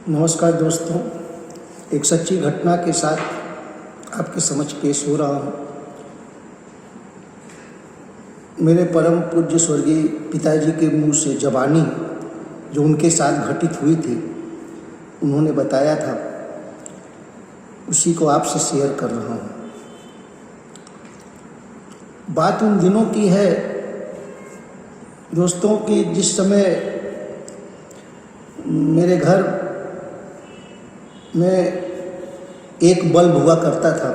नमस्कार दोस्तों, एक सच्ची घटना के साथ आपके समझ पेश हो रहा हूँ। मेरे परम पूज्य स्वर्गीय पिताजी के मुंह से ज़बानी जो उनके साथ घटित हुई थी, उन्होंने बताया था, उसी को आपसे शेयर कर रहा हूँ। बात उन दिनों की है दोस्तों कि जिस समय मेरे घर में एक बल्ब हुआ करता था।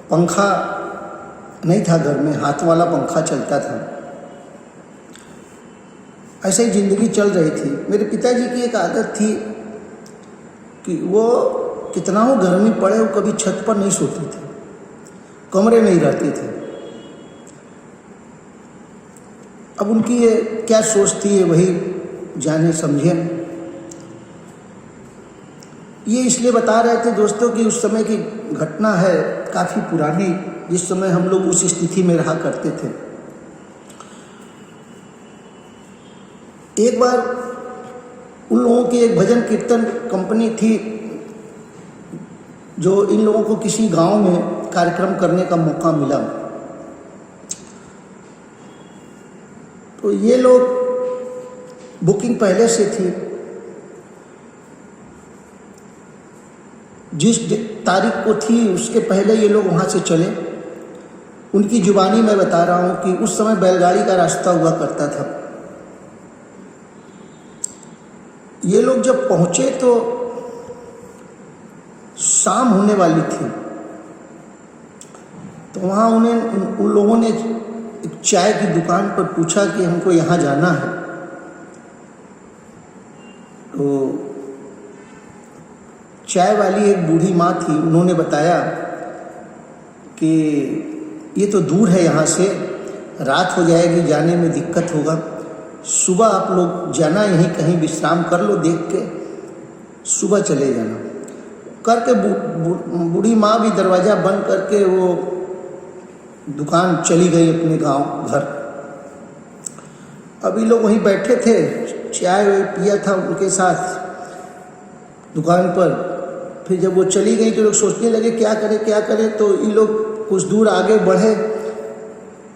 पंखा नहीं था घर में, हाथ वाला पंखा चलता था। ऐसे ही ज़िंदगी चल रही थी। मेरे पिताजी की एक आदत थी कि वो कितना हो गर्मी पड़े, वो कभी छत पर नहीं सोते थे, कमरे में ही रहते थे। अब उनकी ये क्या सोच थी, वही जाने समझे। ये इसलिए बता रहे थे दोस्तों कि उस समय की घटना है, काफ़ी पुरानी, जिस समय हम लोग उस स्थिति में रहा करते थे। एक बार उन लोगों की एक भजन कीर्तन कंपनी थी, जो इन लोगों को किसी गांव में कार्यक्रम करने का मौका मिला। तो ये लोग बुकिंग पहले से थी। जिस तारीख को थी उसके पहले ये लोग वहाँ से चले। उनकी जुबानी मैं बता रहा हूँ कि उस समय बैलगाड़ी का रास्ता हुआ करता था। ये लोग जब पहुँचे तो शाम होने वाली थी। तो वहाँ उन लोगों ने एक चाय की दुकान पर पूछा कि हमको यहाँ जाना है। तो चाय वाली एक बूढ़ी माँ थी, उन्होंने बताया कि ये तो दूर है यहाँ से, रात हो जाएगी, जाने में दिक्कत होगा, सुबह आप लोग जाना, यहीं कहीं विश्राम कर लो, देख के सुबह चले जाना। करके बूढ़ी माँ भी दरवाज़ा बंद करके वो दुकान चली गई अपने गांव घर। अभी लोग वहीं बैठे थे, चाय पिया था उनके साथ दुकान पर। फिर जब वो चली गई तो लोग सोचने लगे क्या करें। तो ये लोग कुछ दूर आगे बढ़े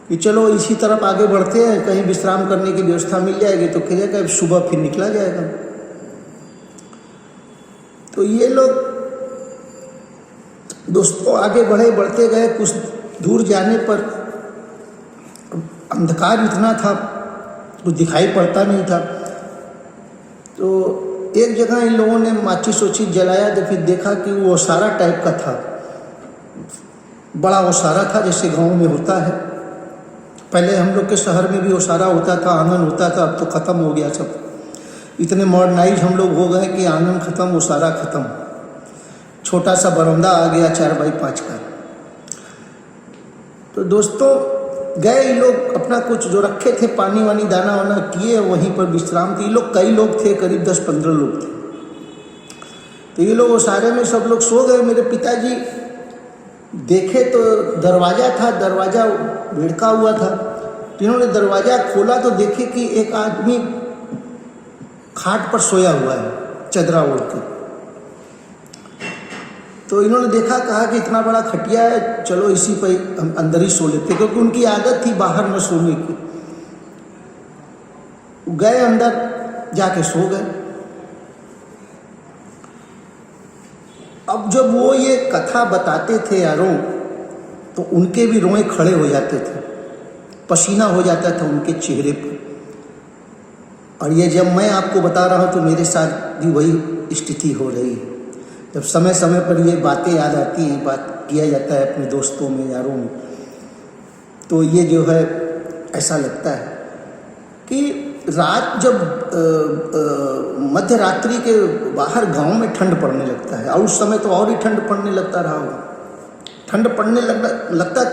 कि चलो इसी तरफ आगे बढ़ते हैं, कहीं विश्राम करने की व्यवस्था मिल जाएगी तो कहेगा सुबह फिर निकला जाएगा। तो ये लोग दोस्तों आगे बढ़ते गए। कुछ दूर जाने पर अंधकार इतना था, कुछ दिखाई पड़ता नहीं था। तो एक जगह इन लोगों ने माचिस जलाया, तो फिर देखा कि वो ओसारा टाइप का था, बड़ा ओसारा था जैसे गांव में होता है। पहले हम लोग के शहर में भी ओसारा होता था, आंगन होता था, अब तो ख़त्म हो गया सब। इतने मॉडर्नाइज हम लोग हो गए कि आंगन ख़त्म, ओसारा ख़त्म, छोटा सा बरामदा आ गया 4x5 का। तो दोस्तों गए ये लोग, अपना कुछ जो रखे थे पानी वानी दाना वाना किए, वहीं पर विश्राम थे। ये लोग कई लोग थे, करीब 10-15 लोग थे। तो ये लोग ओसारे में सब लोग सो गए। मेरे पिताजी देखे तो दरवाज़ा था, दरवाज़ा भिड़का हुआ था। तो इन्होंने दरवाज़ा खोला तो देखे कि एक आदमी खाट पर सोया हुआ है, चदरा ओढ़ के। तो इन्होंने देखा, कहा कि इतना बड़ा खटिया है, चलो इसी पर हम अंदर ही सो लेते, क्योंकि उनकी आदत थी बाहर न सोने की। गए अंदर, जाके सो गए। अब जब वो ये कथा बताते थे यारों, तो उनके भी रोए खड़े हो जाते थे, पसीना हो जाता था उनके चेहरे पर। और ये जब मैं आपको बता रहा हूँ तो मेरे साथ भी वही स्थिति हो रही है। जब समय समय पर ये बातें याद आती हैं, बात किया जाता है अपने दोस्तों में, यारों में, तो ये जो है ऐसा लगता है कि रात जब मध्य रात्रि के बाहर गांव में ठंड पड़ने लगता है, और उस समय तो और ही ठंड पड़ने लगता रहा होगा। ठंड पड़ने लगता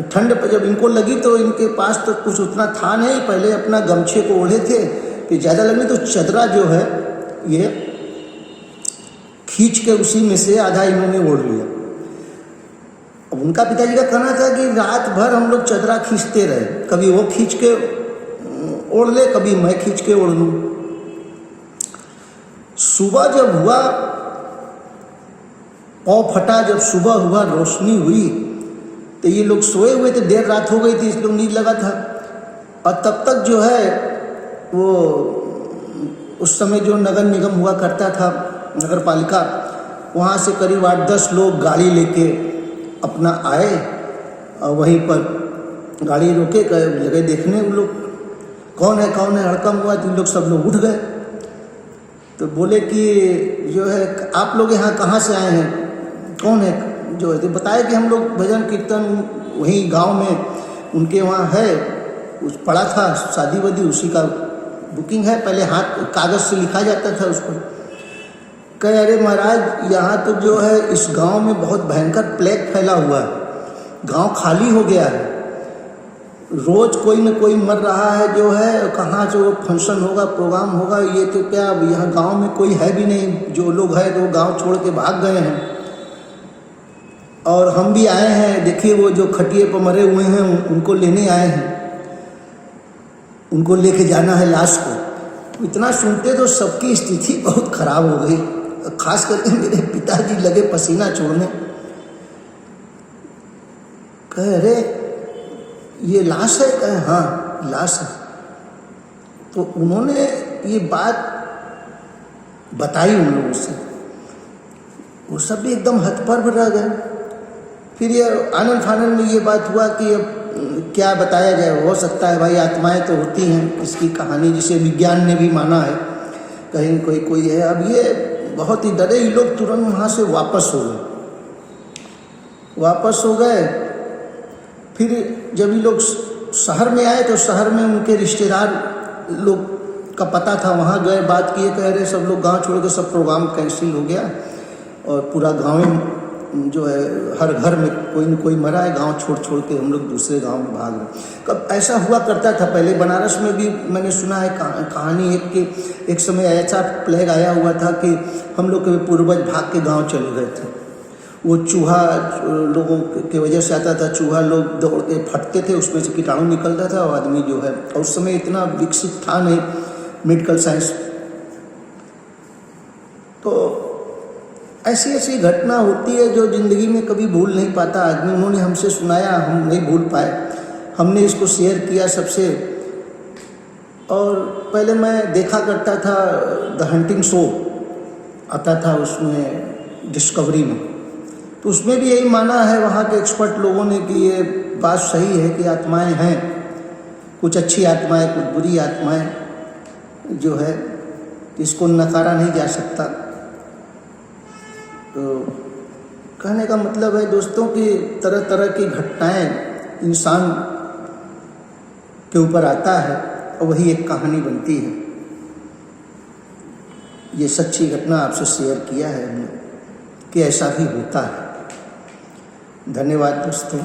ठंड पर जब इनको लगी तो इनके पास तो कुछ उतना था नहीं, पहले अपना गमछे को ओढ़े थे कि ज़्यादा लगने, तो चदरा जो है ये खींच के उसी में से आधा इन्होंने ओढ़ लिया। अब उनका पिताजी का कहना था कि रात भर हम लोग चदरा खींचते रहे, कभी वो खींच के ओढ़ ले, कभी मैं खींच के ओढ़ लूँ। सुबह जब हुआ, पौ फटा, जब सुबह हुआ, रोशनी हुई, तो ये लोग सोए हुए थे, देर रात हो गई थी, इसलिए नींद लगा था। और तब तक जो है वो उस समय जो नगर निगम हुआ करता था, नगर पालिका, वहाँ से करीब 8-10 लोग गाड़ी लेके अपना आए और वहीं पर गाड़ी रोके, लगे देखने। वो लोग कौन है हड़कम हुआ, तो लोग सब लोग उठ गए। तो बोले कि जो है आप लोग यहाँ कहाँ से आए हैं, कौन है जो है। तो बताया कि हम लोग भजन कीर्तन वहीं गांव में उनके वहाँ है, उस पड़ा था शादी वादी, उसी का बुकिंग है। पहले हाथ कागज़ से लिखा जाता था उसको। कहे अरे महाराज यहाँ तो जो है इस गांव में बहुत भयंकर प्लेग फैला हुआ है, गांव खाली हो गया है, रोज कोई न कोई मर रहा है जो है, कहाँ जो फंक्शन होगा, प्रोग्राम होगा, ये तो क्या यहाँ गांव में कोई है भी नहीं, जो लोग हैं तो गांव छोड़ के भाग गए हैं। और हम भी आए हैं, देखिए वो जो खटिए पर मरे हुए हैं उनको लेने आए हैं, उनको लेके जाना है लाश को। इतना सुनते तो सबकी स्थिति बहुत खराब हो गई, खास करके मेरे पिताजी लगे पसीना छोड़ने। कहे अरे ये लाश है, कहे हाँ लाश है। तो उन्होंने ये बात बताई उन लोगों से, वो सब भी एकदम हतप्रभ रह गए। फिर ये आनंद फानंद में ये बात हुआ कि अब क्या बताया जाए, हो सकता है भाई आत्माएं तो होती हैं, इसकी कहानी जिसे विज्ञान ने भी माना है, कहीं कोई है। अब ये बहुत ही डरे, ये लोग तुरंत वहाँ से वापस हो गए। फिर जब ये लोग शहर में आए तो शहर में उनके रिश्तेदार लोग का पता था, वहाँ गए, बात किए, कह रहे सब लोग गांव छोड़ के सब प्रोग्राम कैंसिल हो गया और पूरा गाँव जो है हर घर में कोई न कोई मरा है, गांव छोड़ के हम लोग दूसरे गांव में भाग गए। कब ऐसा हुआ करता था पहले, बनारस में भी मैंने सुना है कहानी एक समय ऐसा प्लेग आया हुआ था कि हम लोग के पूर्वज भाग के गांव चले गए थे। वो चूहा लोगों के वजह से आता था, चूहा लोग दौड़ के फटते थे, उसमें से कीटाणु निकलता था और आदमी जो है, और उस समय इतना विकसित था नहीं मेडिकल साइंस। तो ऐसी घटना होती है जो ज़िंदगी में कभी भूल नहीं पाता आदमी। उन्होंने हमसे सुनाया, हम नहीं भूल पाए, हमने इसको शेयर किया सबसे। और पहले मैं देखा करता था द हंटिंग शो आता था उसमें डिस्कवरी में, तो उसमें भी यही माना है वहाँ के एक्सपर्ट लोगों ने कि ये बात सही है कि आत्माएं हैं, कुछ अच्छी आत्माएं, कुछ बुरी आत्माएं जो है, इसको नकारा नहीं जा सकता। तो कहने का मतलब है दोस्तों कि तरह तरह की घटनाएं इंसान के ऊपर आता है और वही एक कहानी बनती है। ये सच्ची घटना आपसे शेयर किया है हमने कि ऐसा भी होता है। धन्यवाद दोस्तों।